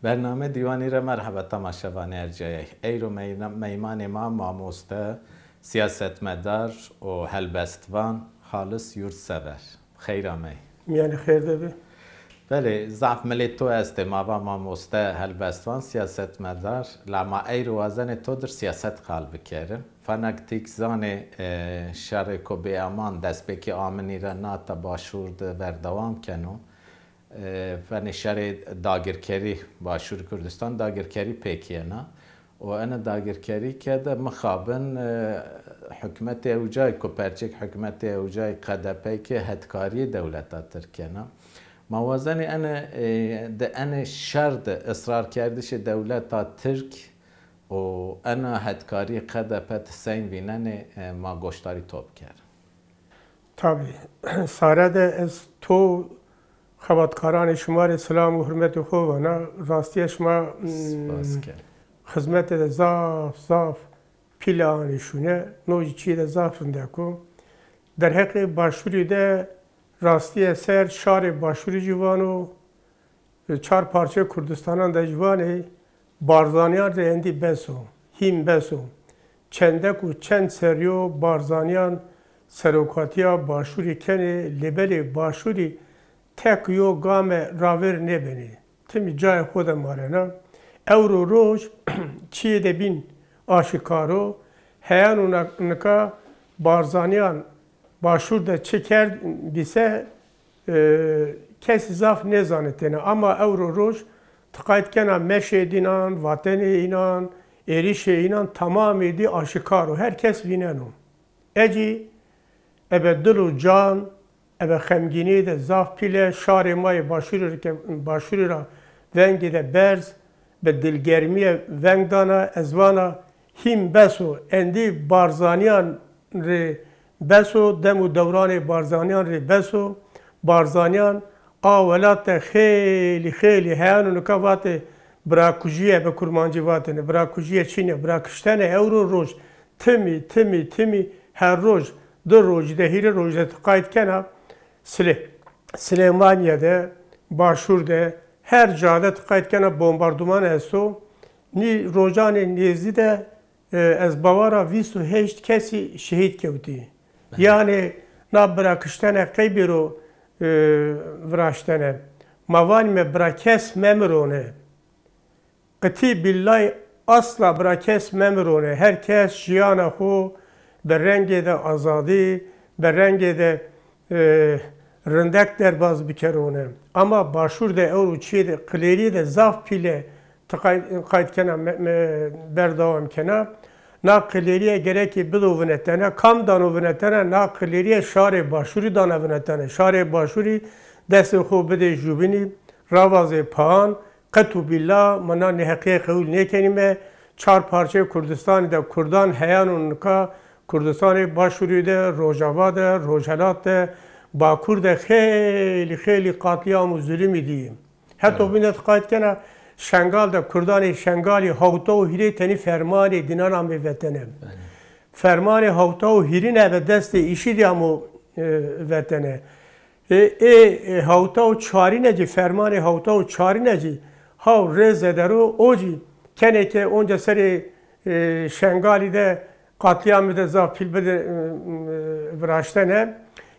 برنامه دیوانی را مرحبا تماشاوان ارجای ایرو میمان ما ماموسته سیاستمدار و هلبستوان خالص یورتسور خیر آمی میان خیر دبی بله ضعف ملی تو است ما و ماموسته هلبستوان سیاستمدار لما ایرو وزن تو در سیاست خال بکرم فنکتیک زان شرک و به امان دست بکی آمنی را ناتا باشورد بردوام کنو فنشر داگرکری باشور کردستان داگرکری پیکینا و انا داگرکری کده مخابن حکمت اوجای کوپرچک حکمت اوجای قدپی که هدکاری دولت ترکینا موازن انا شرط اصرار کردش دولت ترک و انا هدکاری قدپت سین بینن ما گوشتاری توب کرد طبعی سارد از تو خدمتکاران شما سلام و حرمت خوب و راستی شما خدمت زاف پیلانشونه نوعی چیز زاف اندکو در حق باشوری ده راستی سر شار باشوری جوانو 4 پارچه کردستانان ده جوانه بارزانیان ده اندی بسو هیم بسو چندک و چند سریو بارزانیان سروکاتیا باشوری کنه لبل باشوری تک یو گام راور نبینی تمی جای خودم ماره نه اورو روش چیه دبین آشکارو هیانو نکا بارزانیان باشور ده چه کرد بیسه کسی زاف نزانتینه اما اورو روش تقاید کنه مشه دینان وطن اینان ایریش اینان تمامی دی آشکارو هر کس بیننو اجی ابه دل و جان ابه خمگینی ده زاف پیله شار مای باشوری را ونگی ده برز به دلگرمی ونگ دانا ازوانا هیم بسو اندی بارزانیان ری بسو دم و دوران بارزانیان ری بسو بارزانیان آولات خیلی هیانو نکا وات براکوژیه به کرمانجی واتنه براکوژیه چینه براکشتنه اورو روش تمی هر روز دو روز ده هیر روز ده تقاید کنه سلیمانیه باشور ده هر جاده تقاید کنه بمباردمان استو نی روزان نیزی ده از باورا 28 کسی شهید کردی یعنی نبراکشتن قیبی رو وراشتنه موانی براکس ممرونه قطی بالله اصلا براکس ممرونه هر کس جیان خو به رنگ ده آزادی به رنگ ده رندک در باز بکرونه اما باشور ده اورو چیه ده قلیری ده زاف پیله قاید کنه بردوام کنه نا قلیریه گرکی بدو ونتنه کم دانو ونتنه نا قلیریه شار باشوری دانو ونتنه شار باشوری دست خوب بده جوبینی راواز پان قطو بالله منا نحقیه قبول نکنیمه 4 پارچه کردستان ده کردان هیانون که کردستان باشوری ده روجاوا ده روجهلات ده باکور ده خیلی قاتلیام و ظلمی دیم حتی بینید قاید کنه شنگال ده کردان شنگالی هاوتا و هیری تنی فرمان دینان هم وطنه فرمان هاوتا و هیری نه به دست ایشی دی همو وطنه هاوتا و چاری نجی فرمان هاوتا و چاری نجی هاو رزه درو اوجی کنه که اونجا سر شنگالی ده قاتلیام ده زافیل بده براشتنه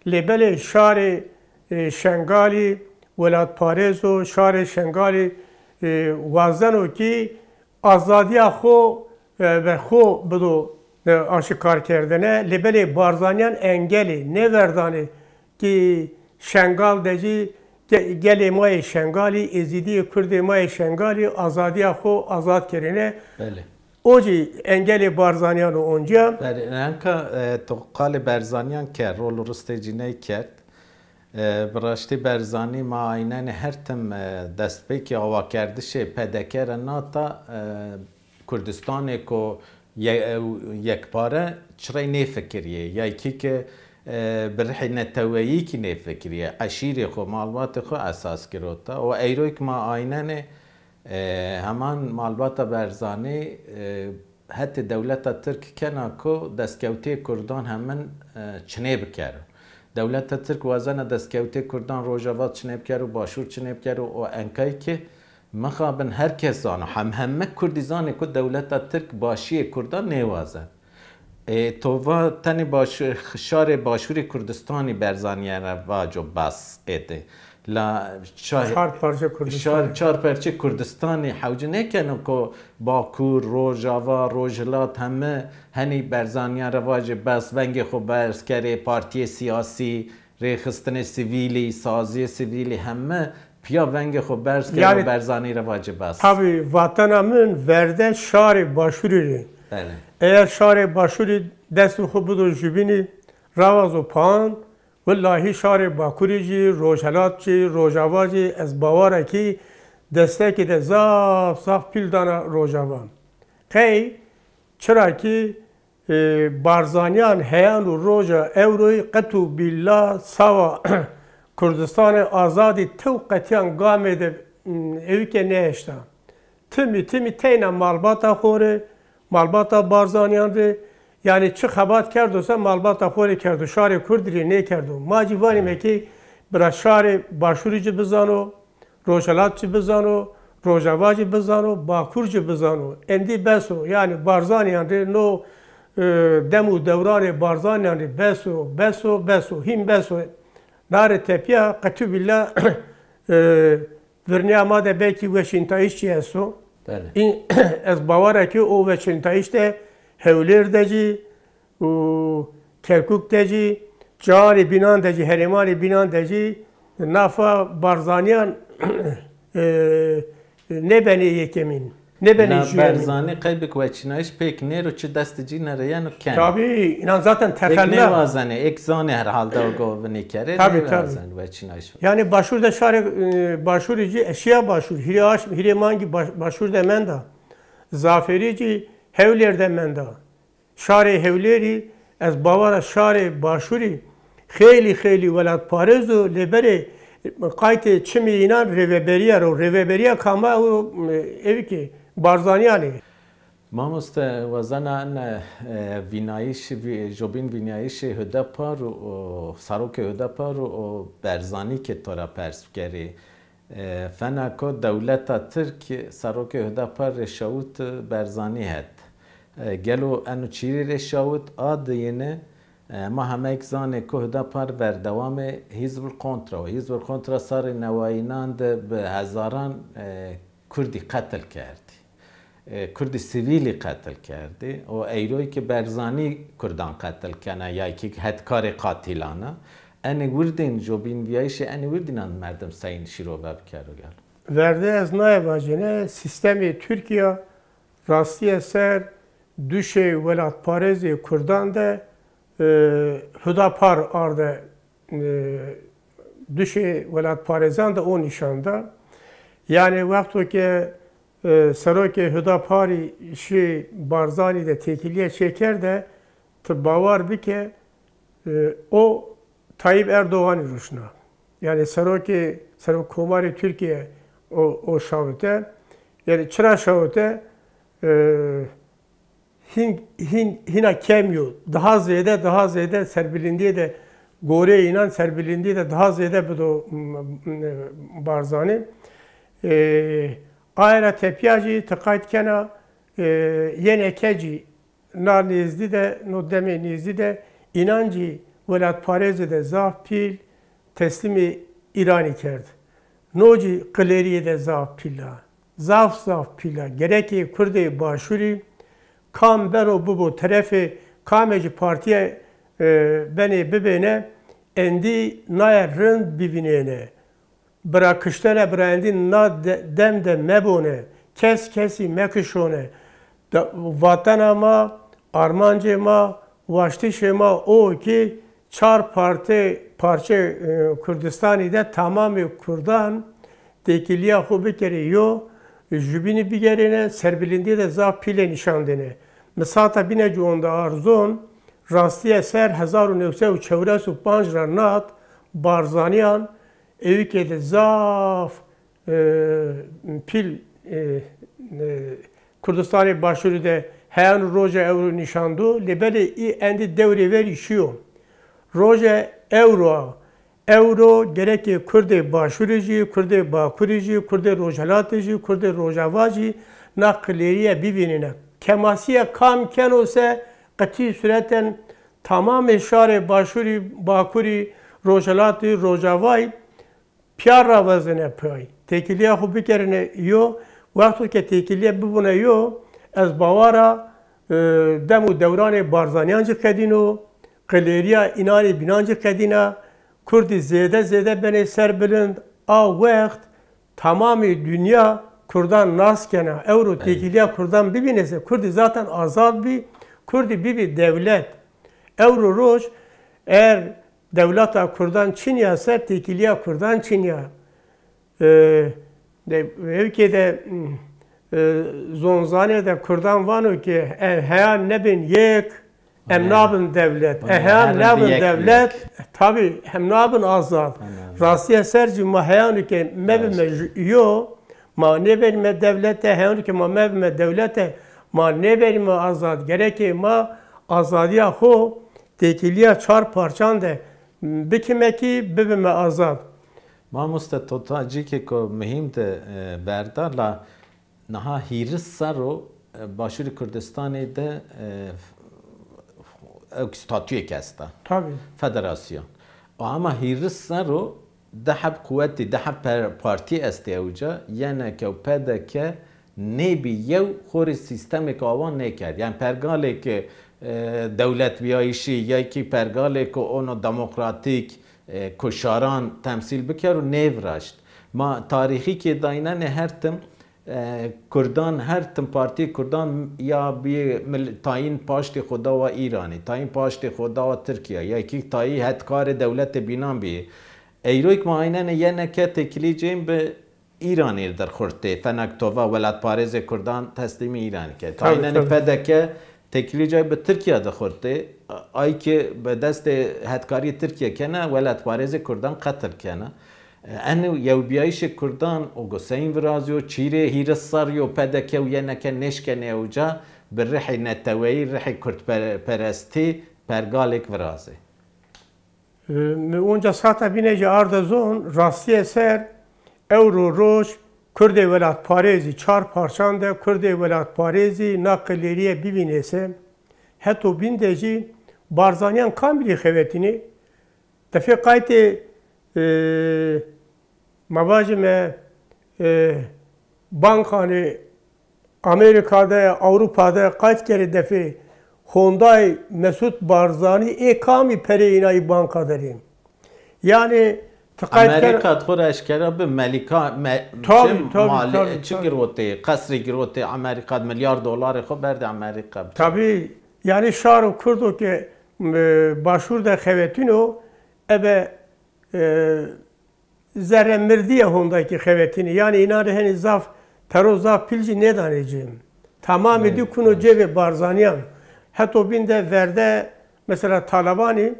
لبل شار شنگالی ولاد پارز و شار شنگالی وازنو که آزادی خو به خو بدو آشکار کردنه لبل بارزانیان انگلی نوردانه که شنگال دجی گل مای شنگالی ازیدی کرد مای شنگالی آزادی خو آزاد کردنه بله اوجی انگل بارزانیان اونجا بله انکا تو قال برزانیان که رول رستجینه کرد براشتی برزانی ما اینن هر تم دست به که آوا کردش پدکر ناتا کردستان کو یک پاره چرای نفکریه یا کی که برحی نتوایی کی نفکریه عشیر خو معلومات خو اساس کروتا و ایروی که ما اینن همان معلومات برزانی حتی دولت ترک کنا کو دستکوتی کردان همان چنه بکره دولت ترک وزن دستکوتی کردان روجاوات چنه بکره و باشور چنه بکره و انکایی که مخابن herkes zano همه کردی زانه که دولت ترک باشی کردان نیوازن تووا تنی شار باشوری کردستانی برزانیه رواجو بس ایده لا چهار پرچه کردستانی حوجه نکنه که باکور، روجاوا، روجلات همه هنی برزانیه رواج بس ونگ خوب برز کره پارتی سیاسی ریخستن سیویلی، سازی سیویلی همه پیا ونگ خوب برز کره یعنی برزانی رواج بس tabii vatanımın verde şari başvuru. بله Eğer şari başvuru destu xubudu jubini ravazo pan vallahi şari bakurici, rojalatçı, rojavacı ez bavara ki destek de zaf pildana rojavan. Key çıra ki Barzanyan heyan roja evroy qatu billah sava Kürdistan'ı azadi tevqetiyan gamede evke ne işte. Timi teyne malbata xore, malbata Barzanyan'dı. Yani çı xabat kerdiyse malbata xore kerdu. Şari Kurdiri ne kerdu? Macivani meki biraz şari başvurucu bizano, rojalatçı bizano, rojavacı bizano, bakurcu bizano. Endi beso yani Barzanyan'dı no demu devranı Barzanyan'dı beso, him beso. Nare tepiya qatu billah verniama de belki veşintayişçi eso. این از باوره که او وچنتایشته هولیر دجی و کرکوک دجی جاری بینان دجی هرمانی بینان دجی نافا بارزانیان نبنی یکمین نبنی جویمین بارزانی قیبک وچنایش پیک نیرو چه دست جی نریان و کن tabii inan zaten tekelme یک نوازنه یک زانه هر halde o govni kere tabii yani başvurda şare başvurucu eşya başvur hiremangi başvur demen da zaferici hevler demen da şare hevleri az bavara şare başvuri kheli velat parezo lebere qayte çimi inan reveberiya kama o evi ki Barzaniyani. Mamoste vazana an vinayiş jobin vinayiş Hüdapar o Sarok Hüdapar o Berzani ke tora persgeri fena ko devleta Türk Sarok Hüdapar reşavut Berzani het gelo anu çiri reşavut ad yine ما همه یک زانه که Hüdapar ver devamı Hizbul Kontra sarı nevayinand به هزاران کردی قتل کردی کردی سیویلی قتل کردی و ایروی که برزانی کردان قتل کنه یا که هدکار قاتلانه انی وردین جوبین ویایش انی وردین ان مردم سین شیرو بکر و گل verdi ez nayvacine sistemi Türkiye rasti eser düşe velat parezi Kurdan da Hüdapar arda düşe velat parezan da o nişanda yani vakti ki Sarokê Hüdaparî şi Barzanî de tekiliye çeker de bavar bike o Tayyip Erdoğan'ı ruşna. Yani Sarokê Komarî Türkiye o şavete yani çıra şavete hina kemiyor. Daha ziyade serbilindiği de gore inan serbilindiği de daha ziyade bu Barzanî Ayra tepyacı tıkayt kena yenekeci nar nizdi de no deme nizdi de inancı velat parezi de zaf pil teslimi İran'ı kerdi. Noci kıleriye de zaf pilla. Zaf pilla. Gereki Kürdi başuri kam bero bu tarafı kameci partiye beni bibine endi nayarın bibinene. Bırakıştene brandin na demde mebone kesi mekişone vatanama armancıma vaştişema o ki çar parça Kürdistan'da tamamı Kurdan tekiliye xubi kere yo jubini bigerine serbilindi de za pile nişandene misata bine onda arzon rastiye ser 1945 ranat Barzanyan evke de zaf pil Kurdistan'ı başvuru de heyan roja euro nişandu lebeli endi devre ver işiyor. Roja euro euro gerek Kurd başûrê jî, Kurd bakurê jî, Kurd Rojhilatê jî, Kurd Rojava jî naqlêriye bibînîne. Kemasiye kam kenose qetî sureten tamamê şarê başûrî, bakurî, Rojhilatê, Rojavayê piyar ravezine pay. Têkiliya xwe bikerine yo, wextê ke têkiliya bibûne yo, ez bawara dem û dewranê Barzaniyan jî qedîno, qilêriya înanê bînan jî qedîne, Kurdî zêde bene serbilind, a wext tamamê dünya Kurdan nas kene. Euro têkiliya Kurdan bibînese, Kurdî zaten azad bî, Kurdî bibî devlet. Euro roj eğer devleta Kurdan çiniya ser têkiliya Kurdan çiniya. Evkede zonzanê de Kurdan vano ki heyan nebin yek, em nabin devlet. Heyan nabin devlet, tabi hem nabin azad. Rastiye serci ma heyanı ki mebime yo, ma ne verime devlete, heyanı ki ma mebime devlete, ma ne verime azad. Gereki ma azadiya ho, têkiliya çar parçan de bikime ki bibime azad. Mamoste totacî ki ku mühim de berdar la niha hîris sero Başûrê Kurdistanê de statûyek est e. Tabii. Federasyon. Ama hîris sero deheb kuvvetî, deheb partî est ewca yene ke pedeke nebî yew xorê sîstemek awan nekerd. Yani pergalek devlet biyayişî yekî pergalek ono demokratik koşaran temsil bikar û nêvraşt. Ma tarîxî ki dayînenê her tim Kurdan her tim partî Kurdan ya bir tayîn paştê xwe dawa İranê, tayîn paştê xwe dawa Tirkiye, yekî tayî hetkarê dewletê bînan bî. Eyroyek ma aynenê yeneke têkilî cêm bi İranê derxurtê, fenek tova welatparêzê Kurdan teslîmî İranê ke. Aynenê pedeke têkilî cay bi Tirkiye dixurtê, ay ki bi destê hetkariyê Tirkiye kene, welatparêzê Kurdan qetil kene. Enû yewbiyayîşê Kurdan û goseyên virazî û çîrê hîris sarî pedeke û yeneke neşkene ewca bi rihê neteweyî, rihê Kurdperestî pergalek virazê. Onca sata binece arda zon rastiye ser Euro roj Kurdê welatparêzî çar parçan de Kurdê welatparêzî naqlêriye bibînêse heto bin de jî Barzaniyan kamilî xevetînê defê qaytê mavacime bankanê Amerika'da, Avrupa'da kaç kere defê Honday Mesut Barzani kamî pereyînayî banka derîn. Yani Amerika xwe eşkera bi Melika çi girotê, qesrê girotê Amerika milyar dolarê xwe berde Amerika. Tabii yani şar Kurdo ki başûr de xevetîno ebe zerre mirdiye Hondayki xevetînî yani inarê henî zaf tero zaf pilcî nedanêcîm. Tamamı di kuno cevê Barzaniyan. Heto bin de verde mesela Talibanî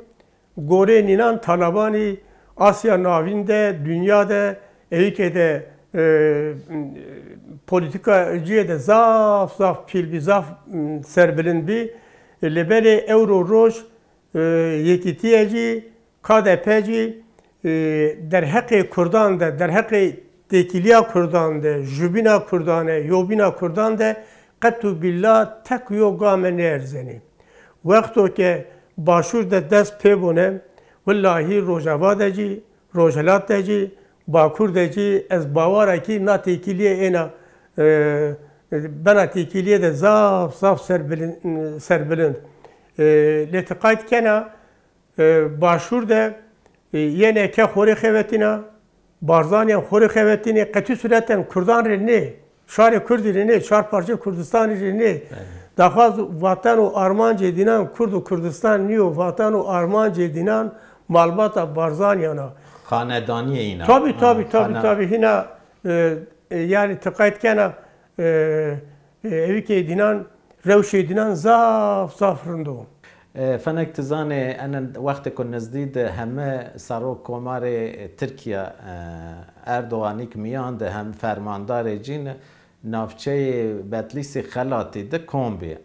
gorê nînan Talibanî Asya navînde, dünyada, Êkê'de politikaciyê de zaf pilbî, zaf serbilind bî. Li berê Euro roj yekîtiye jî, KDP jî derheqê Kurdan de, derheqê têkiliya Kurdan de, jûbîna Kurdan e, yobîna Kurdan de qetû billah tek yo game nêerzenî. Wexto ke başûr de dest pê bûne Wallahi Rojava de jî, Rojhilat de jî, Bakur de jî ez bawarekî na têkiliyê êna bena têkiliyê de zaf serbilind. Lê tiqayt kena başûr de yeneke xorê xevetîna, Barzaniyan xorê xevetînê qetî sureten Kurdan rê nê, şarê Kurdî rê nê, çar parça Kurdistanê rê nê. Daxwaz vatan û armancê dînan Kurd û Kurdistan nîyo vatan û armancê dînan malbata Barzaniyana. Xanedaniyê îna. Tabii hîna yani tiqayt kena evîkê dînan rewşê dînan zaf rindo. Fenek tizanê enen wextê ku nezdî de heme Serok Komarê Tirkiye Erdoğanîk miyan de hem fermandarê cî navçeyê Bedlîsê Xelatê de kombî.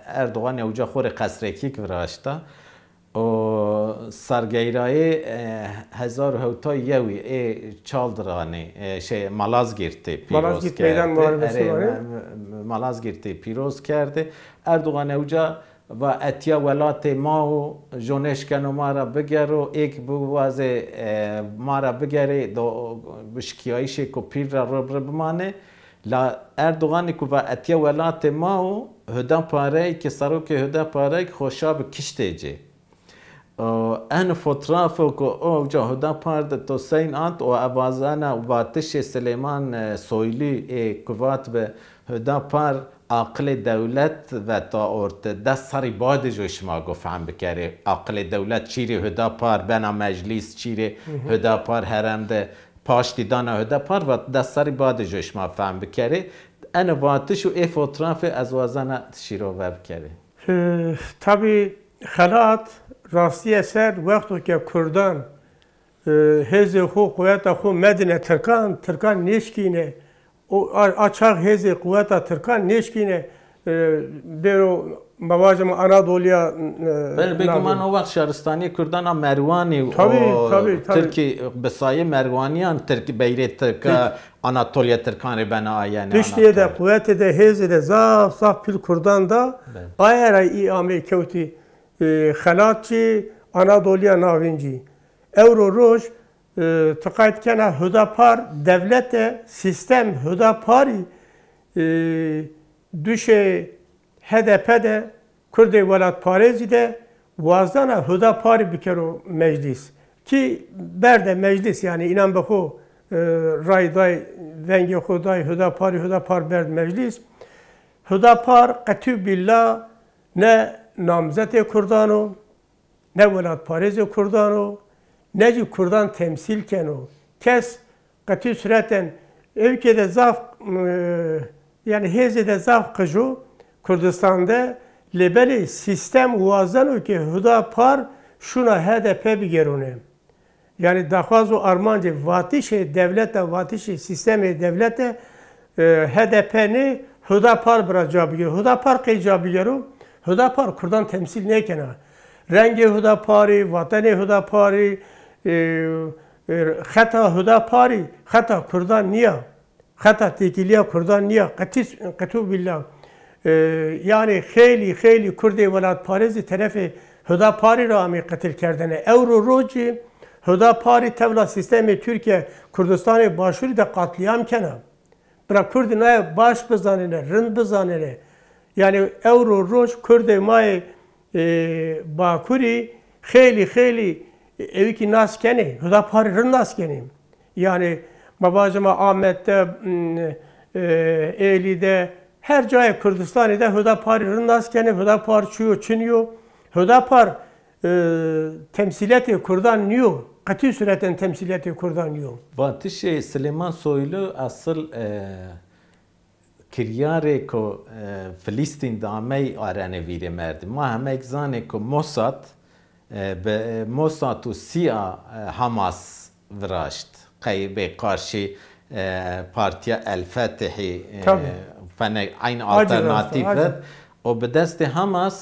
Erdoğan ewca xorê qesrekî viraşta. و سرگیرایی هزار هوتا یوی چالدرانی مالاز گرفته پیروز کرده مالاز گرفته پیروز کرده اردوغان اوجا و اتیا ولات ما و جونش کنو ما را بگره و ایک بوازه ما را بگره دو بشکیایش که پیر را رب بمانه لا اردوغانی که و اتیا ولات ما و هدا پاره که سروک هدا پاره خوشاب کشته جه ان فوترافو که اوجا هدا پارد تو سین آنت و اوازانا و تش سلیمان سویلی کوات به هدا پار عقل دولت و تا ارت دست سری بعد جوش ما گفتم بکره عقل دولت چیری هدا پار بنا مجلس چیری هدا پار هرم ده پاشتی دانا هدا پار و دست سری بعد جوش ما فهم بکره انا واتش و فوتراف از وازنه شیرو بکره tabi خلات راستی اثر وقتی که کردان هزه خو قوت خو مدینه ترکان نشکینه açak hezi kuvveta Türkan neşkine bero mavacım Anadolu'ya بگم من o وقت شهرستانی کردان مروانی و ترکی بسایه مروانیان ترکی بیره ترکا Anatolia Türkanı bana ayane düştüğü de kuvveti de hezi de zaf pil kurdan da ayara i ame kevti halatçı Anadolu'ya navinci Euro roj تقاید کنه هداپار دولت سیستم هداپاری دوش HDP de Kürdi Velat Parezi de vazana hudapari bikero meclis ki berde meclis yani inan behu rayday vengi huday hudapar berd meclis hudapar qatü billah ne namzet Kurdano ne Velat Parezi Kurdano neci Kurdan temsil keno kes qatü sureten evkede zaf yani hezede zaf qıju Kürdistan'da lebeli sistem vazanu ki hudapar şuna HDP bigerune. Yani dahvazu armancı vatişe devlete vatişe sistemi devlete HDP'ni hudapar bıracağı biger. Hudapar kıyacağı bigeru. Hudapar Kurdan temsil neyken ha? Rengi hudapari, vatanı hudapari, hata hudapari, hata Kurdan niye? Hata tekiliye Kurdan niye? Qatu billah. Yani خیلی کردی ولات پارزی طرف هداپاری را می قتل کردن اورو روجی هداپاری تولا سیستم ترکیه کردستان باشوری ده قتلیام کنه برای کرد نه باش بزنه رند بزنه yani اورو روج کرد مای باکوری خیلی evi ki nas kene هداپاری رند nas kene yani mabacıma Ahmet'te Eğli'de her caya Kürdistan'da Hüdapar rındaskeni Hüdapar çiniyor. Hüdapar temsiliyeti Kurdan niyor. Katı sureten temsiliyeti Kurdan niyor. Vatişe Süleyman Soylu asıl kiryare ko Filistin damey arane vire merdi. Ma hemek zane ko Mossad be Mossad u Sia Hamas viraşt. Qaybe karşı partiya El Fatihi فنه عین آلترناتیو و به دست حماس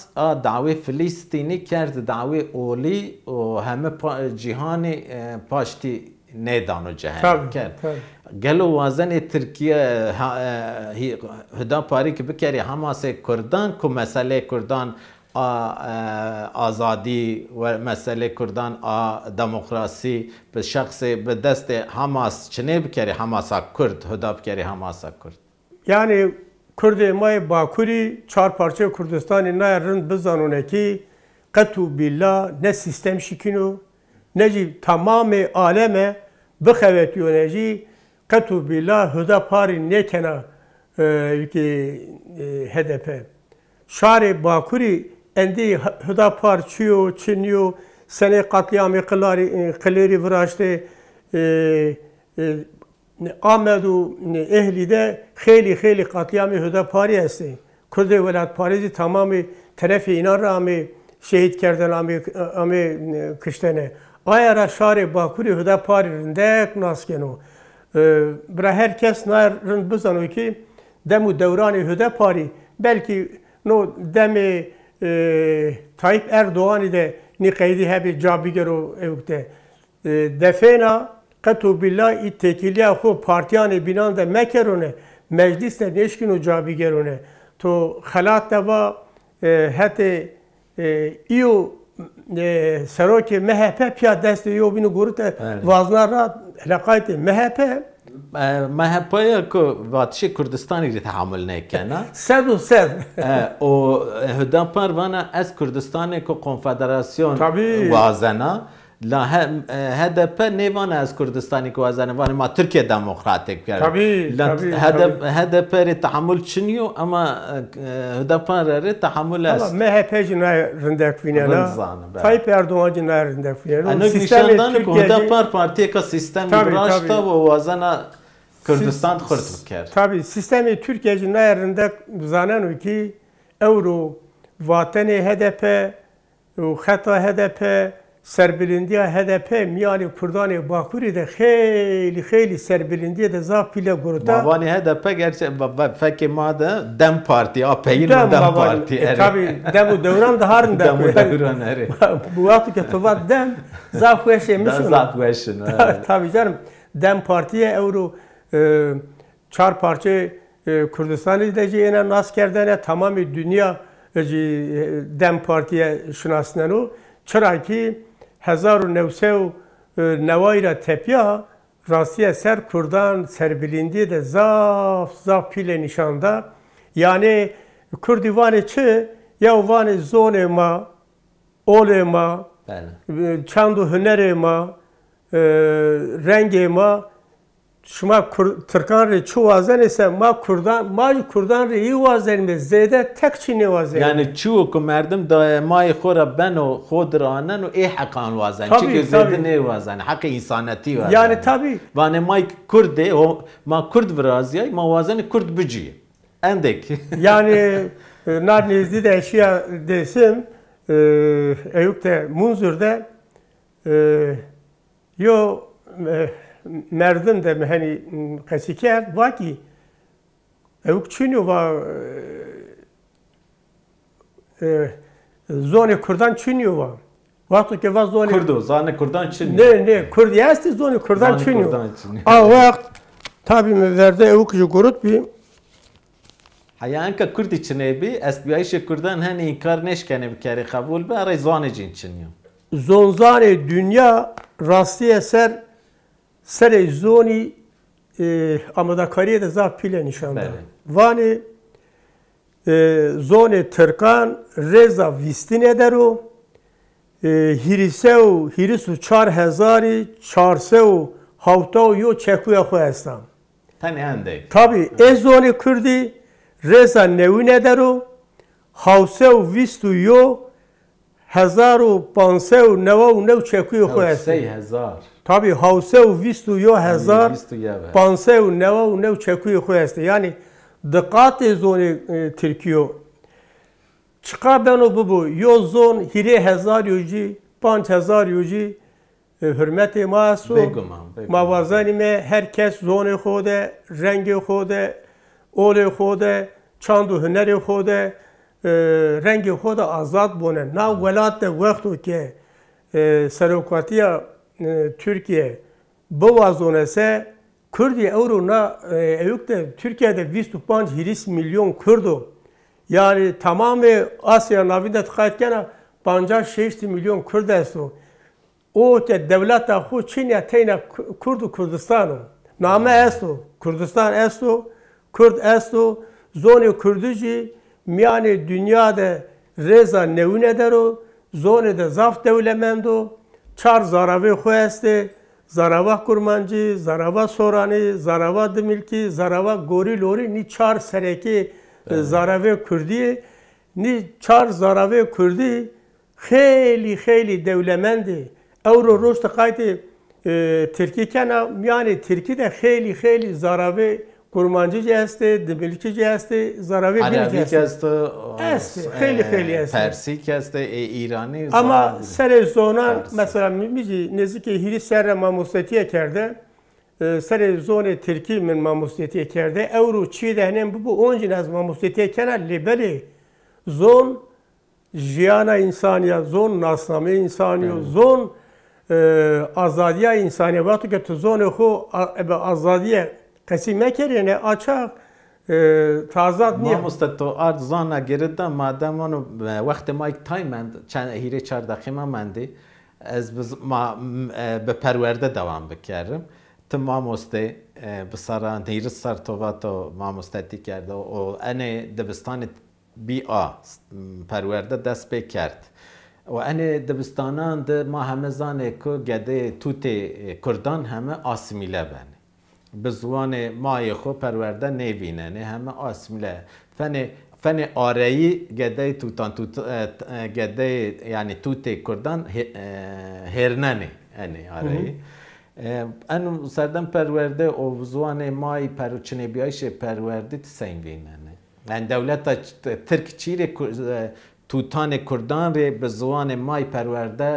دعوی فلسطینی کرد دعوی اولی و همه جهان پاشتی نیدان و جهان کرد گلو وازن ترکیه هدا پاری که بکری حماس کردان که مسئله کردان آزادی و مسئله کردان دموکراسی به شخص به دست حماس چنه بکری حماس کرد هدا بکری حماس کرد yani Kürdi may Bakuri çar parça Kürdistan'ı ne rınd bizanone ki qatu billah ne sistem şikino neci tamamı aleme bixevetiyone neci qatu billah hudapari ne kena ki HDP şari Bakuri endi hudapar çiniyor sene katliamı kıları viraşte Ahmedu Ehli'de خیلی قتلیام هداپاری هستی. کرد ولایت پاریزی تمامی طرف اینا را شهید کردن امی کشتنه. آیا را شهر باکوری هداپاری رندک ناسکنو. برای هر کس نار رند بزنو که دمو دوران هداپاری بلکه نو دم تایپ اردوانی ده نی قیدی هبی جابیگر و اوکته دفعنا قطو بالله ای تکیلیا خو پارتیان بینان ده مکرونه مجلس ده نشکن و جابیگرونه تو خلات دوا هت ایو سراک MHP پیاد دست ایو بینو گروت وازنا را علاقایت MHP MHP'ye ku vatişi Kurdistan'ı ile tahammül neykena. Sed و sed. O Hüdapar vana ez Kurdistan'ı ku konfederasyon vazena. La HDP nevana ez Kurdistan'ı ku vazena vana ma Türkiye Demokratik kere. Tabii. HDP re tahammül çiniyor ama Hüdapar re tahammül ez. Ama MHP cina rindek finala. Tayyip Erdoğan cina rindek finala. Anok nişandan ku Hüdapar partiye ka sistemi braşta ve vazena Kürdistan xurt bikar. Tabii sistemi Türkiye cina rindek zanen ki Euro vatani HDP و خطا HDP سربلندی HDP میانی کردان باکوری ده خیلی سربلندی ده زاپیله گرده ماوانی HDP gerçi فکر ما ده دم پارتی آپیل دم پارتی tabii dem دوران ده هارن دم دوران اری bu vakti ki tuvat dem zafweşe mişim zafweşin tabii canım dem partiye euro çar parça Kürdistan'ı izleyeceğine nas kerdene tamamı dünya dem partiye şunasından o çara ki 1990 tepya Rasiye ser Kurdan serbilindi de zaf pile nişanda yani Kürdivanı çı ya vanı zone ma ole ma çandu hünere ma renge ma şuma Türkan re çu vazen ise ma Kurdan re iyi vazen mi zede tek çini vazen yani çu ku merdim da may xora ben o xodranen o hakan vazen çünkü zede ne vazen hakkı insaneti vazen yani tabii vane may Kurde o ma Kurd vraziyay ma vazen Kurd bücü endek yani nar nezdi de eşya desim Eyüp'te Munzur'da yo merdim de hani kasiker vaki Eyüp Çinyo var zone Kurdan Çinyo var vakti ki var zone Kurdo zane Kurdan Çinyo ne Kurd yasti zone Kurdan Çinyo a vakt tabi mi verdi Eyüp Jugurut bir Hayanka Kurd içine bir SBI'şe Kurdan hani inkar neşkene bir kere kabul be aray zane Çinyo zonzane dünya rasti eser سر زونی آماده‌کاری ده زاف پیله نشانده. وانی زون ترکان رضا ویستینه درو هیریسو 4400 هاوتا یو چکویا خو هستم. تنی انده. tabii زون کردی رضا نوینه درو هاوسه و ویستو یو 1599 چکویا خو هستم. 3000 tabii havse u vistu yo 1599 çekuyu koyeste yani dikkat zoni Türkiye çıka ben o bu yo zon hire 1000 yuji 5000 yuji hürmeti masu mavazani me herkes zoni xode rengi xode ole xode çandu hüneri xode rengi xode azad bone na velat de vaktu ki serokatiya Türkiye bu vazonese Kürdi Euro'na Eyüp'te Türkiye'de 25 hiris milyon Kürdu yani tamamı Asya navinde tıkayetken 56 milyon Kürt esto o ki devlet dahu Çin'e teyne Kürdistan'ı name esto Kürdistan esto Kürt esto zone Kürdüci yani dünyada reza nevine dero zone de zaf devlemendo çar zaravi xoeste, zarava kurmancı, zarava sorani, zarava dimilki, zarava gori lori ni çar sereki zaravi Kürdi, ni çar zaravi Kürdi, xeyli devlemendi. Euro roş tıkaydı Türkiye kana, yani Türkiye de xeyli zaravi kurmancı ceste, dimilki ceste, zaravi bilgi ceste. Xeyli este. Persi ceste, İrani. Ama sere zona mesela mici nezike hiri serre mamusetiye kerde. Sere zone Türkiye min mamusetiye kerde. Euro çi dehnem bu 10 az mamusetiye kana libeli zon jiyana insaniya, zon nasname insaniya, zon azadiya insaniya. Vakti ki tu zon xo be azadiye qesime kerine açak tazat niye? Mamoste to art zana gerida madem onu vakti Mike Tymond çen hire 4 dakika mendi ez ma be perwerde devam bikerim. Tüm mamoste بسران دیرز سر تواتو ماموستاتی کرده و انه دبستان بی آ پرورده دست پی کرد و انه دبستانان ده ما همه زانه که گده توت کردان همه آسمیله بنه بزوان مای خو پرورده نیوینه نه همه آسمیله فن آرایی گده توتان گده یعنی توت کردان هرننه انه آرایی انو سردم پرورده او زوان مای پروچنه بیایش پرورده تسین ویننه یعنی دولت ترک چیره توتان کردان ری به زوان مای پرورده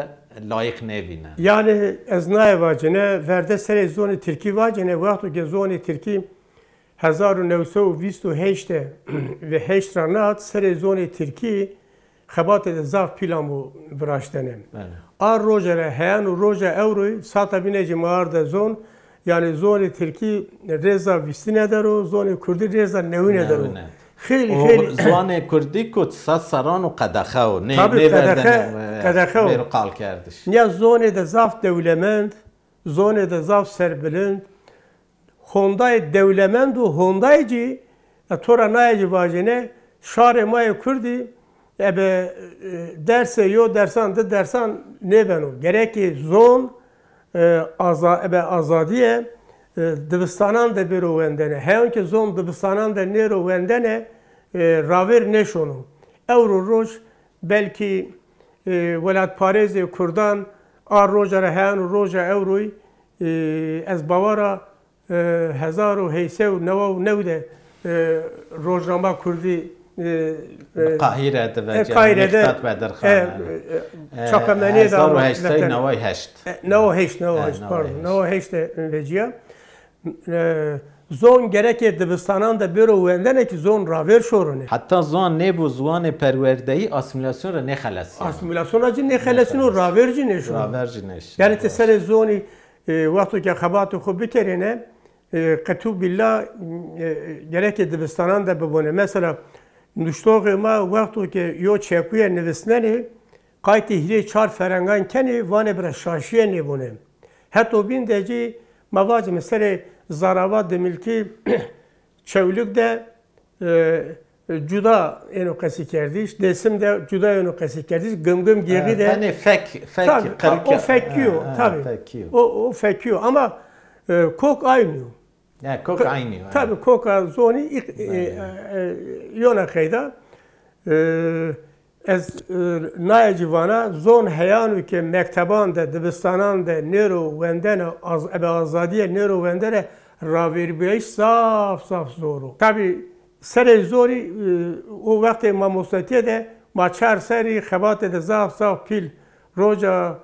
لایق نوینه yani ez nayvacine verde sere zoni Türkiye vacine vakti ki zoni Türkiye 1928 ve 8 ranat sere zoni Türkiye خبات زاف پیلامو براشتنم. آر روزه هیان و روزه اوروی ساعت بینه جمعارد زون یعنی زون ترکی رضا ویستینه دارو زون کردی رضا نوینه دارو. خیلی زون کردی کد سران و قدخه و نه قدخه بیرو قال کردش. نیا زون زاف دولمند زون زاف سربلند هندای دولمند و هندای جی تورا نایجی واجنه شار مای کردی ebe derse yo dersan ne beno gereki zon azadiye dibistanan de biro wendene heyon ki zon dibistanan de nero wendene raver neşonu euro roj belki velat parezi kurdan ar rojara heyon roja euroy ez bavara hezaru heysev nevde rojnama kurdi Kahire'de ve Kahire'de Bedirxan. Çakameniye de Nava heşt. Nava heşt pardon. Nava heşt veciya. Zon gerek dibistanan da biro wendene ki zon raver şorune. Hatta zon ne bu zon perverdeyi asimilasyon ra ne xalasi. Asimilasyon acı ne xalasını raverci ne şu. Raverci ne. Yani tesere zoni vakti ki xabatı xu bikerine qetu billah gerek dibistanan da bibone. Mesela nuştoğu ma vakti ki yo çekuye nevisneni kayti hile çar ferengan keni vane bir şaşiye ne bune. Hatta bin deci mavacı mesela zarava demilki çevlük de cuda eno kesi kerdiş, desim de cuda eno kesi kerdiş, gım geri de. Yani fek o fekiyor tabii. O fekiyor ama kok aynı. Yani kok aynı. Tabii koka zoni yona kayda ez naycivana zon heyanu ki mekteban da dibistanan da nero wendene azadiye nero wendene ravirbeyiş saf zoru. Tabii sere zori o vakti mamostatiye de maçar seri xebat de saf pil roja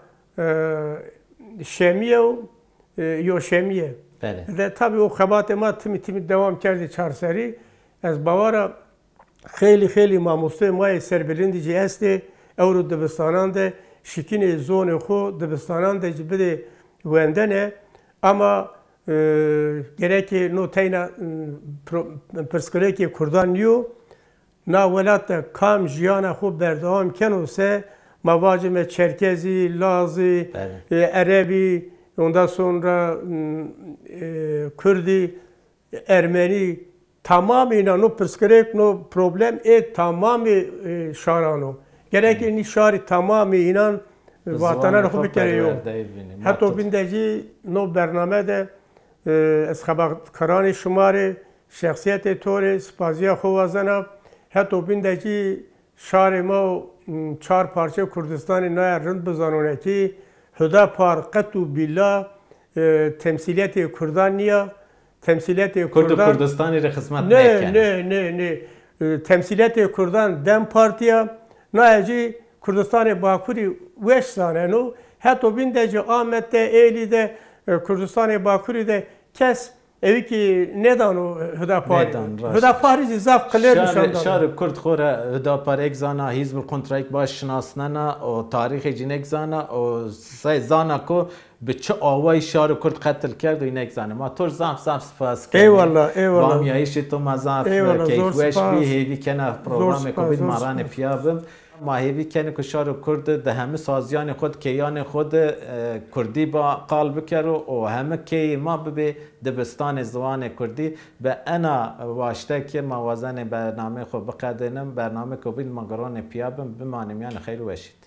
şemiye yo şemiye. De tabii o xebat ma timi devam kerdi çar seri ez bavara خیلی ماموسته مای سربلندی هستی اورو دبستانان ده شکین زون خو دبستانان ده جبده وندنه اما گرکی نو تینا پرسکریکی کردان نیو نا ولات کام جیانا خو بردوام کنو سه مواجم چرکزی لازی عربی ondan sonra Kürdi Ermeni tamamıyla no psikolojik no problem tamamı şarano. Gerek ni şari tamamı inan vatana ruhu bir kere yok. Hatta bindeci no bernamede esxabat karani şumari şahsiyet tore spaziya xovazana hatta bindeci şari ma çar parça Kürdistan'ı naya rınd bizanone ki hüda par qatu billah temsiliyeti Kürdaniya temsiliyeti Kürdistan'ı hizmet ne temsiliyeti Kürdan Dem Partiya naci Kürdistan'ı Bakuri veş sanenu hatta bindeci Ahmet'te Eğli'de Kürdistan'ı Bakuri'de kes اوی که ندانو هداپاری ندان، راست. هداپاری زاف قلر نشان شار کرد خوره هداپار ایک زانا حزب الکنترایک باش شناسنانا و تاریخ جنگ زانا و سای زانا کو به چه آوای شار کرد قتل کرد و این ایک زانا ما تو زاف سپاس ای والله ای والله با میایش تو مزاف کیفوش بی هیوی کنه پروگرام کوبید ماران پیابم ما هیوی کنه که شار کرد ده همه سازیان خود کیان خود کردی با قال بکرو و همه کی ما به دبستان زبان کردی به انا واشته که موازن برنامه خود بقدنم برنامه کوبید مگران پیابم بمانم یعنی خیر وشید